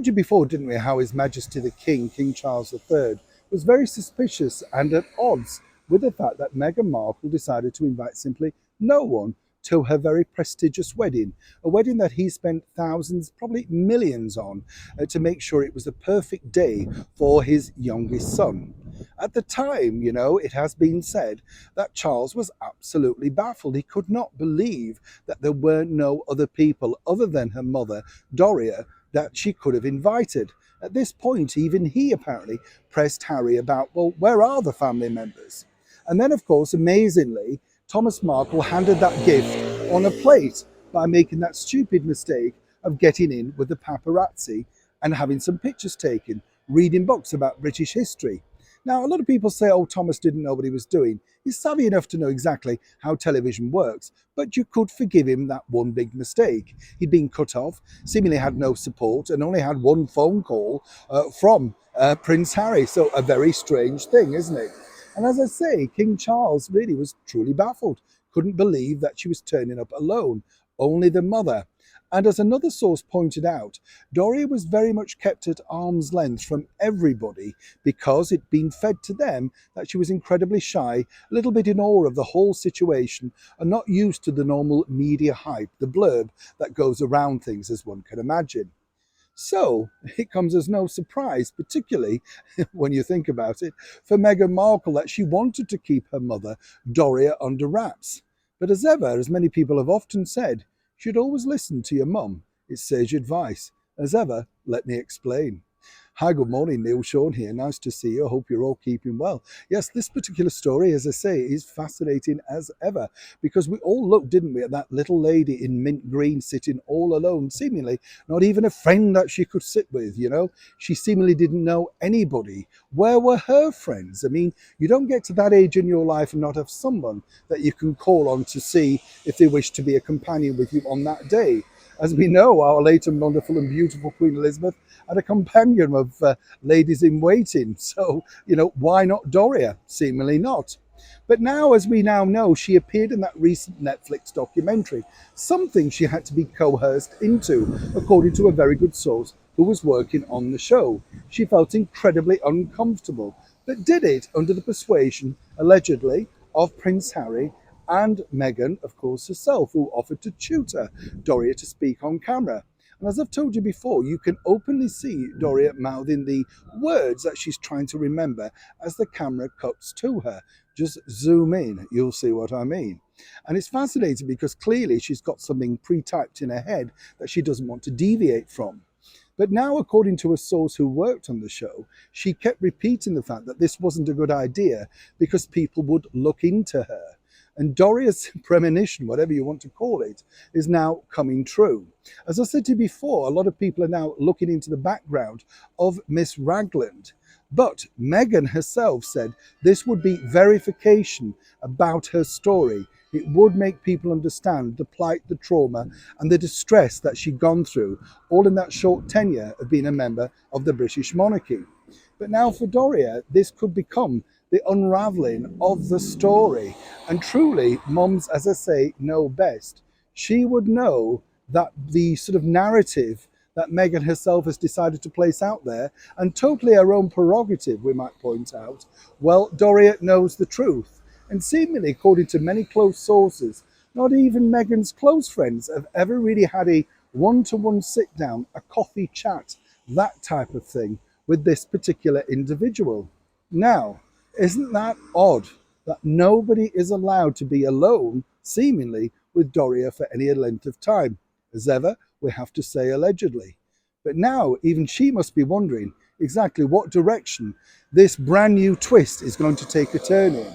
told you before, didn't we, how His Majesty the King, King Charles III, was very suspicious and at odds with the fact that Meghan Markle decided to invite simply no one to her very prestigious wedding, a wedding that he spent thousands, probably millions on, to make sure it was the perfect day for his youngest son. At the time, it has been said that Charles was absolutely baffled. He could not believe that there were no other people other than her mother, Doria, that she could have invited. At this point, even he apparently pressed Harry about, well, where are the family members? And then, of course, amazingly, Thomas Markle handed that gift on a plate by making that stupid mistake of getting in with the paparazzi and having some pictures taken, reading books about British history. Now, a lot of people say, oh, Thomas didn't know what he was doing. He's savvy enough to know exactly how television works, but you could forgive him that one big mistake. He'd been cut off, seemingly had no support, and only had one phone call from Prince Harry. So a very strange thing, isn't it? And as I say, King Charles really was truly baffled, couldn't believe that she was turning up alone, only the mother. And as another source pointed out, Doria was very much kept at arm's length from everybody because it'd been fed to them that she was incredibly shy, a little bit in awe of the whole situation, and not used to the normal media hype, the blurb that goes around things, as one can imagine. So it comes as no surprise, particularly when you think about it, for Meghan Markle that she wanted to keep her mother, Doria, under wraps. But as ever, as many people have often said, you should always listen to your mum. It's sage advice. As ever, let me explain. Hi, good morning, Neil Sean here. Nice to see you. I hope you're all keeping well. Yes, this particular story, as I say, is fascinating as ever because we all looked, didn't we, at that little lady in mint green sitting all alone, seemingly not even a friend that she could sit with, She seemingly didn't know anybody. Where were her friends? I mean, you don't get to that age in your life and not have someone that you can call on to see if they wish to be a companion with you on that day. As we know, our late and wonderful and beautiful Queen Elizabeth had a companion of ladies in waiting. So, why not Doria? Seemingly not. But now, as we now know, she appeared in that recent Netflix documentary, something she had to be coerced into, according to a very good source who was working on the show. She felt incredibly uncomfortable, but did it under the persuasion, allegedly, of Prince Harry and Meghan, of course, herself, who offered to tutor Doria to speak on camera. And as I've told you before, you can openly see Doria mouthing the words that she's trying to remember as the camera cuts to her. Just zoom in, you'll see what I mean. And it's fascinating because clearly she's got something pre-typed in her head that she doesn't want to deviate from. But now, according to a source who worked on the show, she kept repeating the fact that this wasn't a good idea because people would look into her. And Doria's premonition, whatever you want to call it, is now coming true. As I said to you before, a lot of people are now looking into the background of Miss Ragland. But Meghan herself said this would be verification about her story. It would make people understand the plight, the trauma, and the distress that she'd gone through, all in that short tenure of being a member of the British monarchy. But now for Doria, this could become the unraveling of the story. And truly, mums, as I say, know best. She would know that the sort of narrative that Meghan herself has decided to place out there, and totally her own prerogative, we might point out, well, Doria knows the truth. And seemingly, according to many close sources, not even Meghan's close friends have ever really had a one-to-one sit-down, a coffee chat, that type of thing, with this particular individual. Now, isn't that odd that nobody is allowed to be alone, seemingly, with Doria for any length of time? As ever, we have to say allegedly. But now, even she must be wondering exactly what direction this brand new twist is going to take a turn in.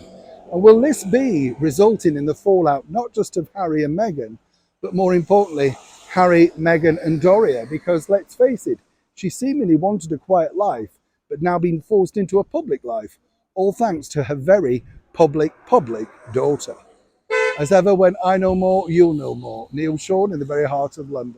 And will this be resulting in the fallout not just of Harry and Meghan, but more importantly, Harry, Meghan and Doria? Because let's face it, she seemingly wanted a quiet life, but now been forced into a public life, all thanks to her very public daughter. As ever, when I know more, you'll know more. Neil Sean in the very heart of London.